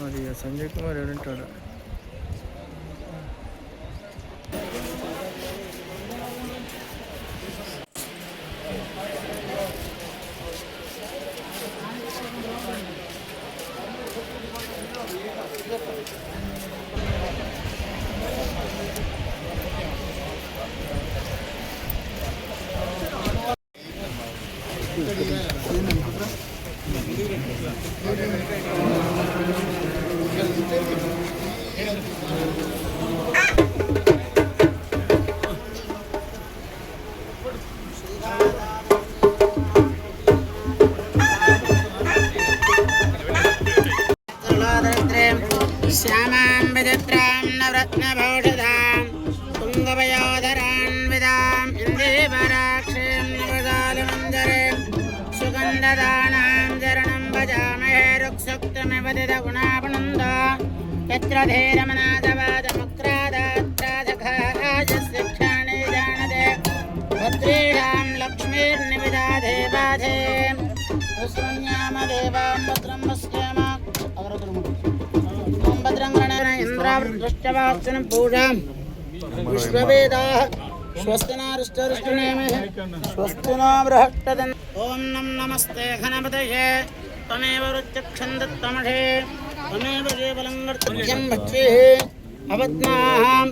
మరి సంజయ్ కుమార్ ఎవరంటాడు? श्यामां विचित्रां नवरत्नभूषितां तुङ्गभयोधरान्वितां इन्दीवराक्षीं नवजालमञ्जरीं सुगन्धदानां चरणं भजामहे रुक्सुक्तमिव दिदगुणापनन्द यत्र धीरमनादवादमुक्रादात्राजघाजशिक्षाणि जानते भद्रीणां लक्ष्मीर्निविदा देवाधे विस्मन्यामदेवां भद्रं पश्याम इंद्रावृष्टवाचन पूजा विश्ववेदाः स्वस्तिनारिष्टरिष्टनेमिः स्वस्तिनो बृहत्तदन् ओम नमस्ते घनपतये त्वमेव रुच्यक्षन्दत्तमठे त्वमेव केवलं कर्तव्यं भक्ष्येः अवत्नाहम्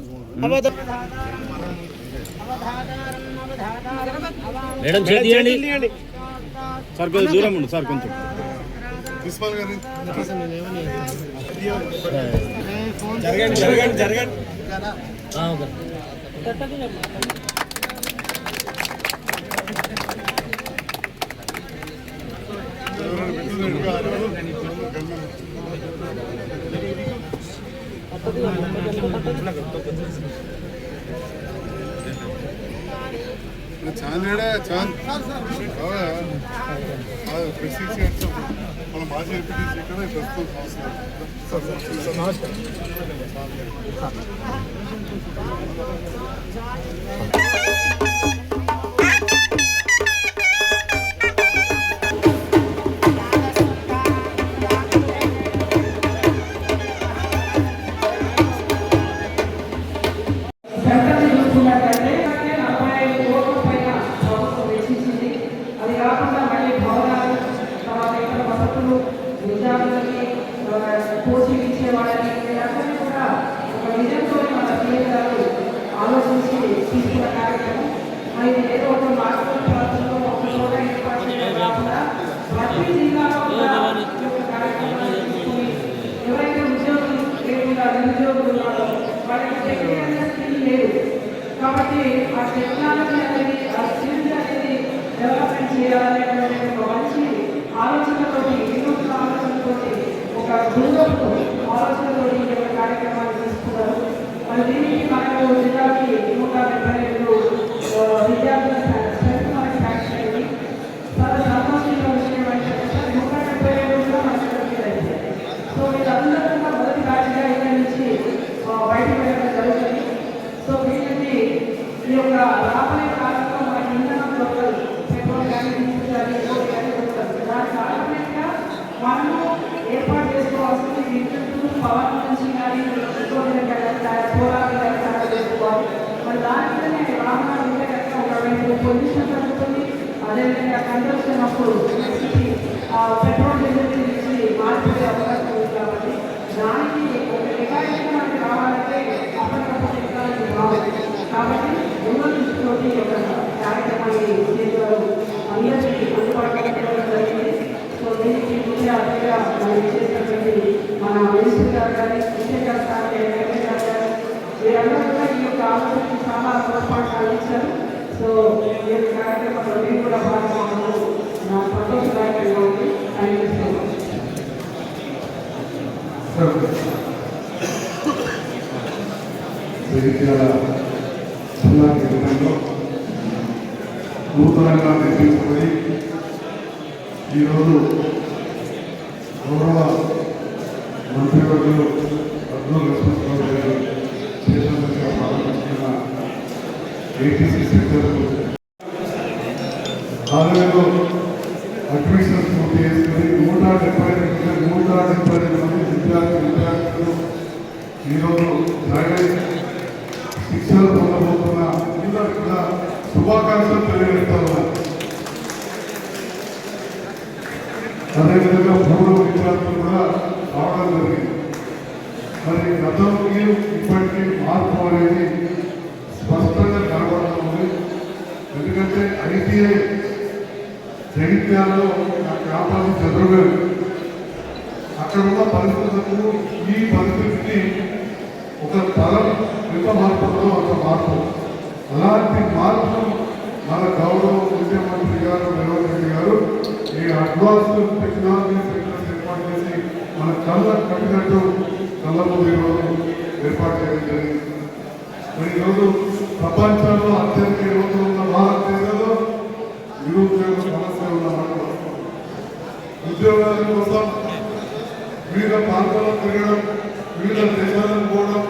మేడం చేయండి సార్ కొంచెం దూరం ఉండు సార్ కొంచెం జరగండి జరగండి జరగండి चांद चांद మన మాజీ ఎంపీటీసీ ఇక్కడ ప్రస్తుతం కోచింగ్ ఇచ్చేవాళ్ళని వీళ్ళందరినీ కూడా ఒక విజయంతో మన పిల్లలు ఆలోచించి తీసుకున్న కార్యక్రమం. ఇది ఏదో ఒక మార్పుల ప్రాంతంలో ఒక చోట ఏర్పాటు చేయడం కాకుండా ప్రతి జిల్లాలో కూడా ఒక కార్యక్రమాన్ని తీసుకుని ఎవరైతే ఉద్యోగులు లేకుండా నిరుద్యోగులు ఉన్నారో వాళ్ళకి టెక్నికల్ స్కిల్ లేదు కాబట్టి ఆ టెక్నాలజీ అనేది ఆ స్కిల్స్ అనేది డెవలప్మెంట్ చేయాలనేటువంటి ఒక మంచి ఆలోచనతోటి వినూత్న ఆలోచనతోటి ఒక గురువుతో ఆలోచనతో ఈ యొక్క కార్యక్రమాన్ని తీసుకున్నారు. మరి దీనికి మనకు జిల్లాకి 172 విద్యార్థుల స్ట్రెంత్ మనకి శాంక్షన్ అయింది. చాలా సంతోషంగా విషయం ఏంటంటే 172 కూడా మనకి కంప్లీట్ అయింది. సో వీళ్ళందరూ కూడా మొదటి బ్యాచ్గా ఇక్కడ నుంచి బయటకు వెళ్ళడం జరుగుతుంది. సో వీళ్ళకి ఈ యొక్క రాబోయే కాలంలో మనకి ఇంధనం లోకల్ పెట్రోల్ కానీ డీజిల్ కానీ కానీ దొరుకుతుంది. దానికి ఆల్టర్నేట్గా మనము ఏర్పాటు చేసుకోవాల్సింది విద్యుత్ పవర్ నుంచి కానీ పోరాలు తయారు చేసుకోవాలి. మరి దానిలోనే వాహనాలు ఉంటే కనుక ఒకవైపు పొల్యూషన్ తగ్గుతుంది, అదేవిధంగా కన్జంప్షన్ అప్పుడు పెట్రోల్ డీజిల్ నుంచి మారిపోయే అవకాశం ఉంది. కాబట్టి దానికి ఒక టెక్నాలజీ మనకి రావాలంటే అప్పటికప్పుడు టెక్నాలజీ రావాలి. కాబట్టి యూనివర్సిటీ ఒక కార్యక్రమాన్ని చేసేవారు అందరికీ అందుబాటులో పెట్టడం జరిగింది. సో దీనికి ముఖ్య అతిథిగా మనం చేసినటువంటి మన మినిస్టర్ గారు కానీ విజయగారు కానీ వెంకయ్య గారు కానీ వీరందరూ కూడా ఈ యొక్క ఆలోచనకి చాలా తోడ్పాటు అందించారు. సో ఈ యొక్క కార్యక్రమంలో నేను కూడా భాగస్వాములు నా సంతోషదాయకంగా ఉంది. Thank you so much. నూతనంగా నిర్మించబడి ఈరోజు గౌరవ మంత్రివర్యులు అబ్దుల్ లక్ష్మణ్ గారు చేతులుగా ప్రారంభించిన ఏటీసీ సెంటర్ 4,000 అడ్మిషన్స్ పూర్తి చేసుకుని 172 మంది విద్యార్థులు ఈరోజు శిక్షలు పొందబోతున్న అందరూ కూడా శుభాకాంక్షలు తెలియజేస్తా ఉన్నారు. అదేవిధంగా పూర్వ విద్యార్థులు కూడా రావడం జరిగింది. మరి గతంకి ఇప్పటికీ మార్పు అనేది స్పష్టంగా కనబడుతుంది. ఎందుకంటే ఐటీఐ జగిత్యాలలో ఆ క్యాంపస్ చదువులేదు. అక్కడ ఉన్న పరిస్థితులకు ఈ పరిస్థితిని ఒక తరం ఎంత మార్పులో ఒక మార్పు. అలాంటి మార్పు మన గౌరవ ముఖ్యమంత్రి గారు రేవంత్ రెడ్డి గారు ఈ అడ్వాన్స్ టెక్నాలజీ సెంటర్స్ ఏర్పాటు చేసి మన కళ్ళ కట్టినట్టు కళ్ళము ఈరోజు ఏర్పాటు చేయడం జరిగింది. మరి ఈరోజు ప్రపంచంలో అత్యంత యువత ఉన్న భారతదేశంలో నిరుద్యోగ సమస్య ఉన్నమాట. ఉద్యోగాల కోసం వివిధ ప్రాంతాల్లో తిరగడం, వివిధ దేశాలకు పోవడం,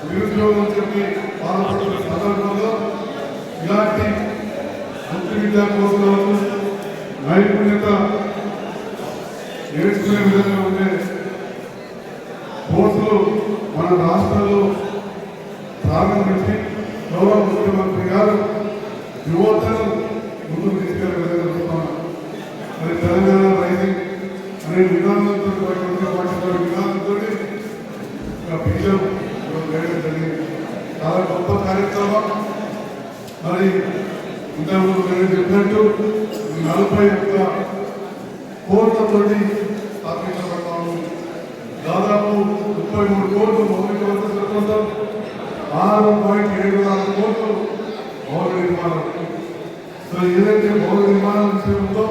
నిరుద్యోగం చెప్పి బాధపడుతున్న సందర్భంలో ఇలాంటి మంచి విద్యా కోర్సులను నైపుణ్యత నేర్చుకునే విధంగా ఉండే కోర్సులు మన రాష్ట్రంలో ప్రారంభించి గౌరవ ముఖ్యమంత్రి గారు యువతను ముందుకు తీసుకెళ్లే విధంగా చూస్తున్నాం. మరి తెలంగాణ రైజింగ్ అనే విధానంతో విధానంతో బీజం వేయడం జరిగింది. చాలా గొప్ప కార్యక్రమం. మరి ఇంతకుముందు నేను చెప్పినట్టు 41 కోట్లతోటి స్థాపించబడతాము. దాదాపు 33 కోట్లు మౌలిక వసతుల కోసం, 6.76 కోట్లు భవన నిర్మాణం. సో ఏదైతే భవన నిర్మాణం విషయం ఉందో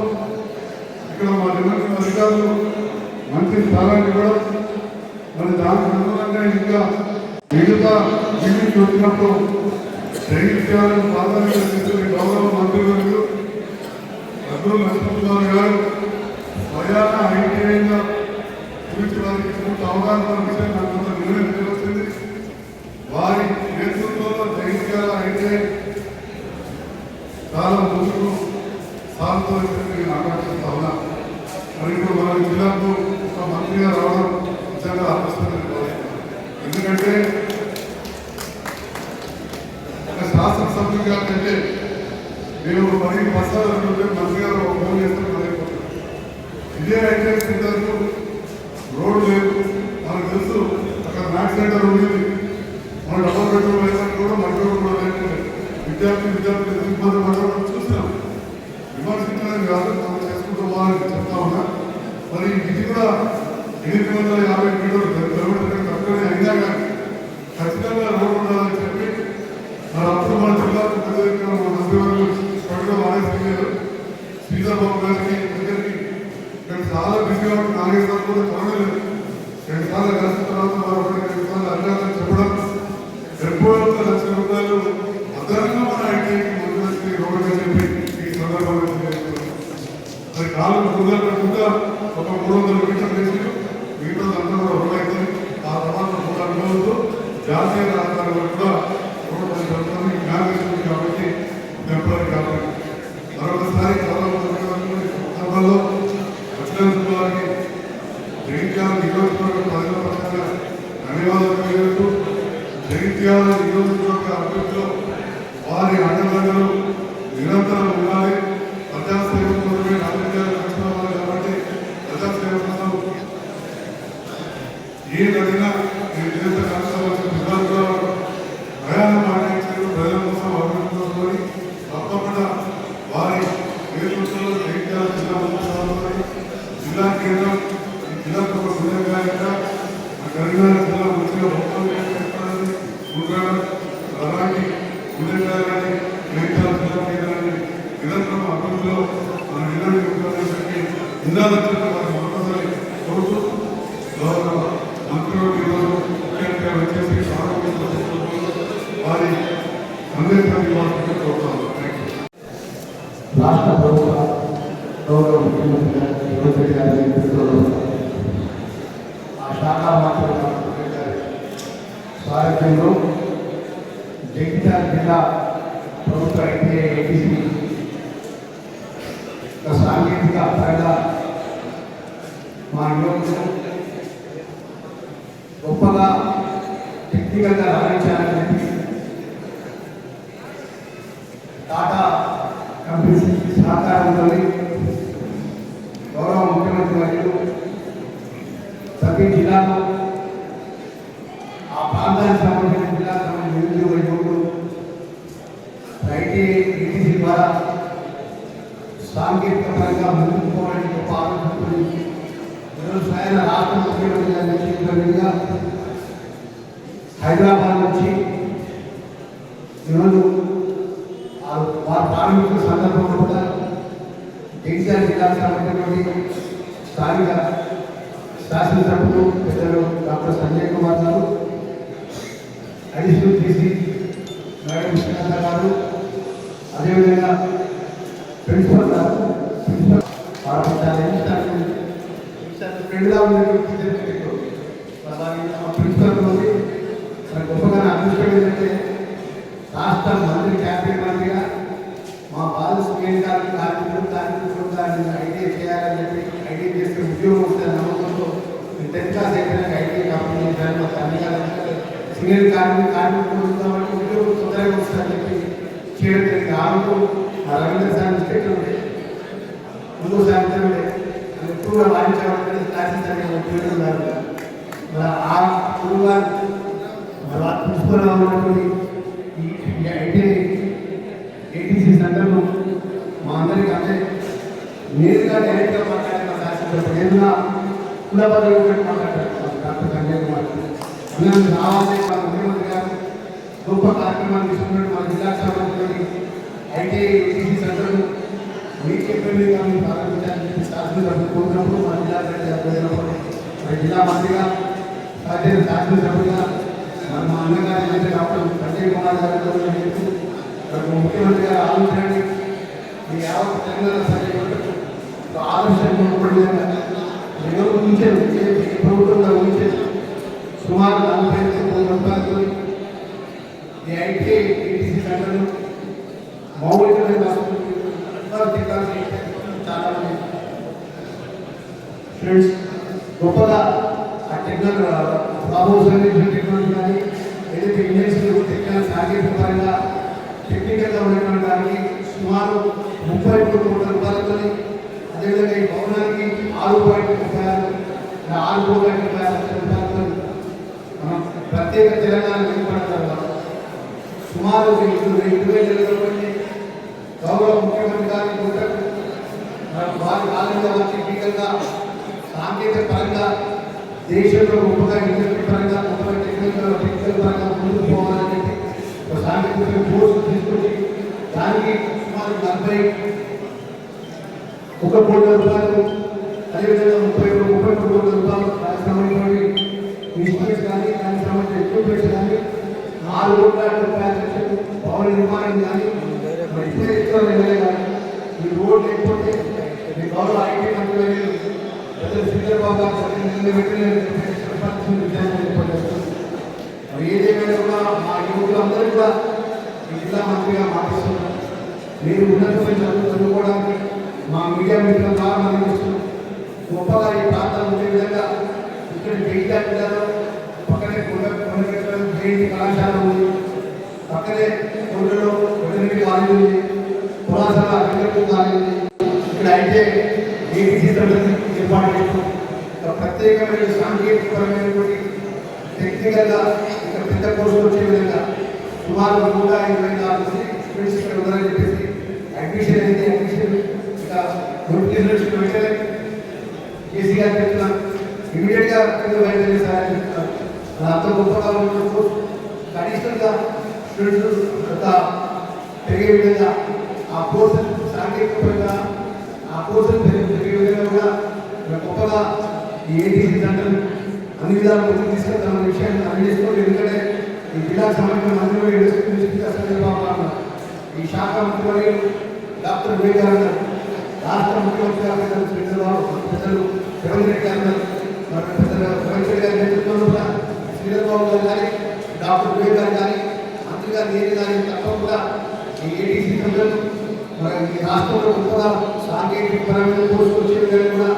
ఇక్కడ మా నిర్మాణ అధికారులు మంచి స్థానాన్ని ఇవ్వడం, మరి దానికి అనుగుణంగా ఇంకా మిగతా ఇంటికి వచ్చినప్పుడు జగిత్యాలను ప్రాధాన్యత తీసుకుని గౌరవ మంత్రివర్యులు అబ్దుల్ నరసింహరావు గారు స్వయాన ఐటీఐగా గురించి వారికి పూర్తి అవగాహన విషయం నాకు కొంత నిర్ణయం వచ్చింది. వారి నేతృత్వంలో జగిత్యాల ఐటీఐ చాలా ముందుకు సాగుతూ నేను ఆకర్షిస్తా ఉన్నా. మరి ఇప్పుడు మన జిల్లాకు ఒక మంత్రిగా రావడం నిజంగా ఆకర్షిస్తుంది. ఎందుకంటే ఒక శాసనసభ్యులుగా కంటే నేను 10 బస్సాలు మంత్రి గారు ఒక ఫోన్ చేస్తే పదైపోతాను. ఇదే ఐటీఐ సెంటర్కు రోడ్డు లేదు. మనకు తెలుసు అక్కడ మ్యాథ్స్ సెంటర్ ఉండేది. మన డబల్ బెడ్రూమ్ వేసానికి కూడా మధ్య కూడా లేకపోతే విద్యార్థులు ఇబ్బంది పడడం చూస్తున్నాం. విమర్శించడం కాదు, మనం చేసుకుంటూ పోవాలని చెప్తా ఉన్నా. మరి ఇది కూడా 850 కిలోమీటర్లు తక్కువనే అయినా కానీ ఖచ్చితంగా రోడ్డు ఉండాలని చెప్పి మరి అప్పుడు మన జిల్లాకు పెద్ద మన మంత్రివర్గం స్పష్టంగా మానేసి శ్రీధర్బాబు గారికి దగ్గరికి ఇక్కడ చాలా బిజీగా ఉంటే 4 సార్లు కూడా చూడలేదు. 2 సార్లు కలిసిన తర్వాత మరొకటి 2 సార్లు అడిగాలని చెప్పడం, 71 లక్షల రూపాయలు అదనంగా మన ఐటీఐకి మంత్రి రోడ్డు అని చెప్పి ఈ సందర్భంగా మరి కాలం కుదరకుండా ఒక 300 మీటర్లు వేసి మిగతా అందరూ కూడా రోడ్డు అవుతుంది. ఆ తర్వాత 3 అడుగులతో జాతీయ రహదారులు కూడా రోడ్డు పని జరుగుతుంది. జ్ఞానం కాబట్టి టెంపరీ కాబట్టి మరొకసారి సందర్భంలో అభినందనకి జగిత్యాల నియోజకవర్గ ప్రజల పక్షాన ధన్యవాదాలు తెలియజేస్తూ జగిత్యాల నియోజకవర్గ అభివృద్ధిలో వారి అండదండలు నిరంతరం ఉండాలి. ప్రజాసేవ కోసమే రాజకీయాలు నడుచుకోవాలి కాబట్టి ప్రజాసేవ కోసం ఏదైనా వివిధ రాష్ట్రాల ప్రయాణ పాటించారు. ప్రజల కోసం అభివృద్ధి కోసమని తప్పకుండా వారి నేతృత్వంలో జగిత్యాల జిల్లా కేంద్రం ఈ జిల్లాకు ఒక గుణంగా కరీంనగర్ జిల్లా మంచిగా ఉంటారని అలాంటి గుణంగా కానీ జగిత్యాల జిల్లా కేంద్రాన్ని నిరంతరం అభివృద్ధిలో మన నిలబడి ఉండాలని చెప్పి ఇందాలని వారి మరొకసారి కోరుతూ గౌరవ మంత్రులు ముఖ్యంగా వచ్చేసి వారి సందేశాన్ని ఇవ్వాలని కోరుతాను. రాష్ట్ర ప్రభుత్వ గౌరవ ముఖ్యమంత్రి రేవంత్ రెడ్డి గారి నేతృత్వంలో ఆ శాఖ మంత్రుల సారథ్యంలో జగిత్యాల జిల్లా ప్రభుత్వ ఐటీఐ ఏటీసీ సాంకేతిక పరంగా మా యువకులు గొప్పగా టెక్నికల్గా రాణించాలని చెప్పి టాటా కంపెనీ సహకారంతో గౌరవ ముఖ్యమంత్రి వర్యులు ప్రతి జిల్లాలో ఆ ప్రాంతానికి సంబంధించిన జిల్లాకు సంబంధించిన నిరుద్యోగ యువకులు ఐటీసీ ద్వారా సాంకేతిక పరంగా ముందుకు పోవడానికి గొప్ప ఆలోచనతో ఈరోజు స్వయం రాష్ట్ర ముఖ్యమంత్రి గారి చేతుల మీదుగా హైదరాబాద్ నుంచి ఈరోజు వారు ప్రారంభించిన సందర్భంలో కూడా జగిత్యాల జిల్లాకు సంబంధించినటువంటి స్థానిక శాసనసభ్యులు పెద్దలు డాక్టర్ సంజయ్ కుమార్ గారు, అడిషనల్ డీసీ మేడం కృష్ణ గారు, అదేవిధంగా ప్రిన్సిపల్ గారు, ఫ్రెండ్గా ఉన్నటువంటి ప్రిన్సిపల్ గొప్పగా అదృష్టం ఏంటంటే రాష్ట్ర మంత్రి క్యాబినెట్ మంత్రిగా మా బాధ కార్మికులు దాన్ని ఐటీ చేయాలని చెప్పి ఐటీ చేస్తే ఉద్యోగం వస్తుంది నమ్మకంతో 10th క్లాస్ అయిపోయినాక ఐటీ కంపెనీ చేశారు. మాకు అన్ని సీనియర్ కార్మికులు కాబట్టి ఉద్యోగం తొందరగా వస్తుందని చెప్పి చేయడం జరిగింది. ఆ రోజు రవీంద్ర సార్ స్టేట్ ఉండే ముందు సాయంత్రం ఉండే ఎక్కువగా వాయించాలని క్లాసెస్ అనేది ఉపయోగం ఆ గురువుగా ప్రిన్సిపల్ ఉన్నటువంటి ఈ ఏటీసీ సెంటర్ను మా అందరికీ అంటే నేరుగా డైరెక్ట్గా మాట్లాడే శాసనసభ్యులు ఏదైనా కులపదవి మాట్లాడతారు డాక్టర్ సంజయ్ కుమార్ అందరూ రావాలి. మా ముఖ్యమంత్రి గారు గొప్ప కార్యక్రమాలు తీసుకున్నట్టు మా జిల్లాకు సంబంధించిన ఏటీసీ సెంటర్ను మీకు చెప్పండి కానీ ప్రారంభించాలని చెప్పి శాసనసభ్యులు కోరినప్పుడు మా జిల్లా పోయినప్పుడు మా జిల్లా మంత్రిగా శాసనసభ్యులుగా మా అన్నగారు డాక్టర్ సంజయ్ కుమార్ గారు ముఖ్యమంత్రి గారు ఆలోచనని మీ యావత్ తెలంగాణ సభ్యులు ఆలోచన ఊహించారు. ప్రభుత్వంగా ఊహించారు సుమారు 45 కోట్ల రూపాయలతో ఈ ఏటీసీ సెంటర్ను మౌలికమైన చాలా మంది ఫ్రెండ్స్ గొప్పగా ఆ టెక్నాలజీ కానీ ఏదైతే ఇంజనీర్స్ టెక్నాలజీ సాంకేతిక పరంగా టెక్నికల్గా ఉన్నటువంటి దానికి సుమారు 33 కోట్ల రూపాయలతో అదేవిధంగా ఈ భవనానికి 6 కోట్ల రూపాయలతో మనం ప్రత్యేక తెలంగాణ ఏర్పడతారు. సుమారు 2020 గౌరవ ముఖ్యమంత్రి గారి వారి కాలంలో టెక్నికల్గా సాంకేతిక పరంగా దేశంలో గొప్పగా ఇండస్ట్రీ పరంగా గొప్పగా టెక్నికల్ పరంగా ముందుకు పోవాలని చెప్పి ఒక సాంకేతిక కోర్సు తీసుకొచ్చి దానికి సుమారు 41 కోట్ల రూపాయలు అదేవిధంగా 33 కోట్ల రూపాయలు సంబంధించిన ఇన్స్టిట్యూట్స్ కానీ దానికి సంబంధించిన ఎక్విప్మెంట్స్ కానీ 4 కోట్ల రూపాయలు భవన నిర్మాణం కానీ ఇప్పుడే కానీ ఈ రోడ్ లేకపోతే మీ గౌరవ ఐటీ మంత్రి పెద్దలు శ్రీధర్బాబు గారు ఏదేమైనా కూడా మా యువకులందరూ కూడా ఈ జిల్లా మంత్రిగా మాట్లాడుతున్నారు. మీరు ఉన్నతమైన చదువుకోవడానికి మా మీడియా మిత్రుల ద్వారా మనం గొప్పగా ఈ ప్రాంతాలు ఉండే విధంగా ఇక్కడ జగిత్యాల జిల్లాలో పక్కనే కొండగట్టడం జేఈడి కళాశాల ఉంది, పక్కనే కొండలో వెటర్నరీ కాలేజ్ ఉంది, పురాతన అగ్రికల్చర్ కాలేజ్ ఉంది. ఇక్కడ అయితే ఏటీసీ ఏర్పాటు చేస్తాం. ప్రత్యేకమైన సాంకేతికపరమైనటువంటి టెక్నికల్గా ఇక్కడ పెద్ద కోర్సులు వచ్చే విధంగా సుమారు 124 స్టూడెంట్స్ ఇక్కడ ఉందని చెప్పేసి అడ్మిషన్ అయితే అడ్మిషన్ ఇంకా నోటిఫికేషన్ వెంటనే కేసీ గారు చెప్తున్నాను ఇమీడియట్గా బయలుదేరి సార్ చెప్తున్నారు. అంత గొప్పగా ఉన్న కోర్సు అడిషనల్గా స్టూడెంట్స్ అంత పెరిగే విధంగా ఆ కోర్సు సాంకేతికపరంగా ఆ కోర్సును పెరిగే విధంగా కూడా గొప్పగా ఈ ఏటీసీ సెంటర్ అన్ని విధాలు ముందుకు తీసుకెళ్తామన్న విషయాన్ని అర్థం చేసుకోండి. ఎందుకంటే ఈ జిల్లాకు సంబంధించిన మంత్రి ఇండస్ట్రీ ఈ శాఖ మంత్రి డాక్టర్ వివేకానంద గారు, రాష్ట్ర ముఖ్యమంత్రి గారు పెద్దలు రేవంత్ రెడ్డి గారు, పెద్దలు రేవంత్ రెడ్డి గారి నేతృత్వంలో కూడా శ్రీధర్బాబు గారు కానీ డాక్టర్ వివేక్ గారు కానీ మంత్రి గారు నేను కానీ తప్పకుండా ఈ ఏటీసీ సెంటర్ మరి ఈ రాష్ట్రంలో గొప్పగా సాంకేతిక పరమైన కోర్సు వచ్చే విధంగా కూడా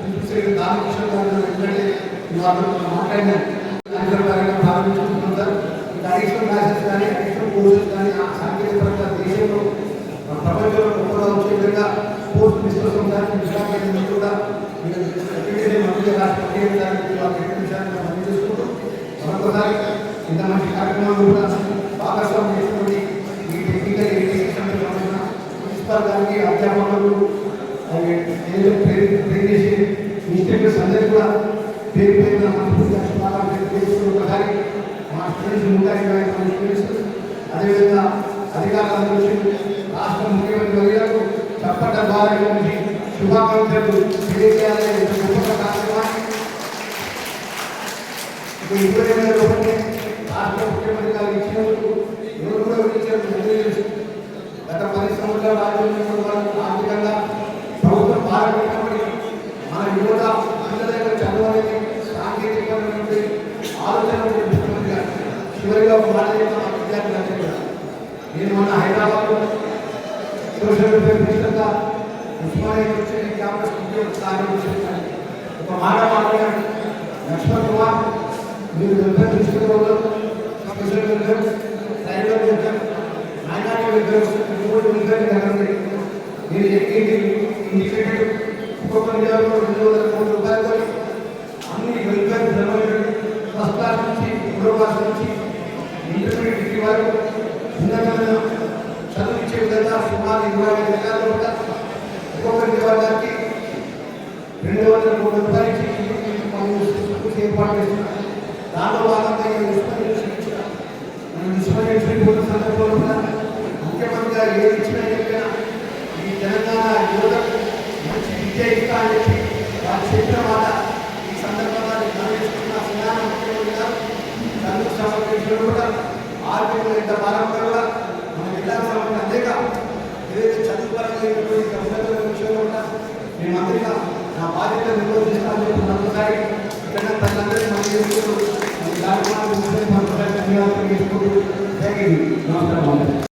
ప్రిన్సిపల్ దామకృష్ణ గారు ఎందుకంటే వాళ్ళు మాట్లాడిన కార్యక్రమాలను ప్రారంభించుకుంటారు. ఇంకా అడిషనల్ క్లాసెస్ కానీ అడిషనల్ కోర్సెస్ కానీ ఆ సాంకేతిక పరంగా దేశంలో ప్రపంచంలో గొప్పగా వచ్చే విధంగా కోర్సు తీసుకొస్తానికి విశాఖపట్నం కూడా మంత్రిగా రాష్ట్ర విషయాన్ని చేసుకుంటూ మరొకసారి ఇంత మంచి కార్యక్రమాలు కూడా భాగస్వామ్యం చేసుకుని ఈ టెక్నికల్ ఎడ్యుకేషన్ ప్రిన్సిపాల్ గారికి అధ్యాపకులు ట్రైన్ చేసి ఇన్స్టిట్యూట్స్ అందరికీ కూడా పేరు పేరున మనస్ఫూర్తిగా శుభాకాంక్షలు చేసుకుని ఒకసారి మా స్టూడెంట్స్ 125 మంది స్టూడెంట్స్ అదేవిధంగా అధికారులందరూ వచ్చి రాష్ట్ర ముఖ్యమంత్రి వర్యులకు చప్పట్ల ద్వారా నుంచి శుభాకాంక్షలు తెలియజేయాలనే గొప్ప కార్యక్రమాన్ని ఇప్పుడైనా రాష్ట్ర ముఖ్యమంత్రి గారు ఇచ్చినందుకు ఎవరు కూడా విధించారు. గత 10 సంవత్సరాల రాజ్యాంగం ఆర్థికంగా ప్రభుత్వం బాధపడినప్పటికీ మన యువత పిల్లల దగ్గర చదవాలని సాంకేతికమైనటువంటి ఆలోచన ముఖ్యమంత్రి గారు చివరిగా ఒక మాట విద్యార్థులు నేను మన హైదరాబాద్లో సోషల్ వెల్ఫేర్ మినిస్టర్గా ఉస్మానియా వచ్చి క్యాంపస్ స్థానం ఒక మాట మాట్లాడారు. లక్ష్మణ్ కుమార్ మీరు welfare minister social welfare tribal welfare minority welfare దగ్గర నేను ఇండికేటెడ్ ఒక్కొక్క నియోజకవర్గంలో 200 కోట్ల రూపాయలతో అన్ని వెల్ఫేర్ ఫస్ట్ క్లాస్ నుంచి 3వ క్లాస్ నుంచి ఇంటర్మీడియట్ డిగ్రీ వరకు ఉన్నతమైన చదివించే విధంగా సుమారు 25 ఎకరాల వద్ద ఒక్కొక్క నియోజకవర్గానికి 200 కోట్ల రూపాయలు ఏర్పాటు చేస్తున్నారు. దాంట్లో భాగంగా ఉస్మానియా సందర్భంలో ముఖ్యమంత్రి గారు ఏది ఇచ్చినా చెప్పినా ఈ తెలంగాణ యువతకు మంచి విద్య ఇస్తా అని చెప్పి వారు చెప్పిన మాట ఈ సందర్భంగా నిర్వహిస్తున్న శ్రీరామ ముఖ్యమంత్రి గారు చదువు సమర్పించడం కూడా ఆర్థికంగా ఇంత భారంగా కూడా మన జిల్లాకు సంబంధించిన అనేక ఏదైతే చదువు పరంగా ఉన్నతమైన విషయంలో కూడా మేమందరిగా నా బాధ్యత నిర్వహిస్తామని చెప్పి ఒకసారి ఇక్కడ ప్రజలందరినీ మనం చేసుకుంటూ ఈ కార్యక్రమాలు ధన్యవాదాలు చేసుకుంటూ నమస్కారం.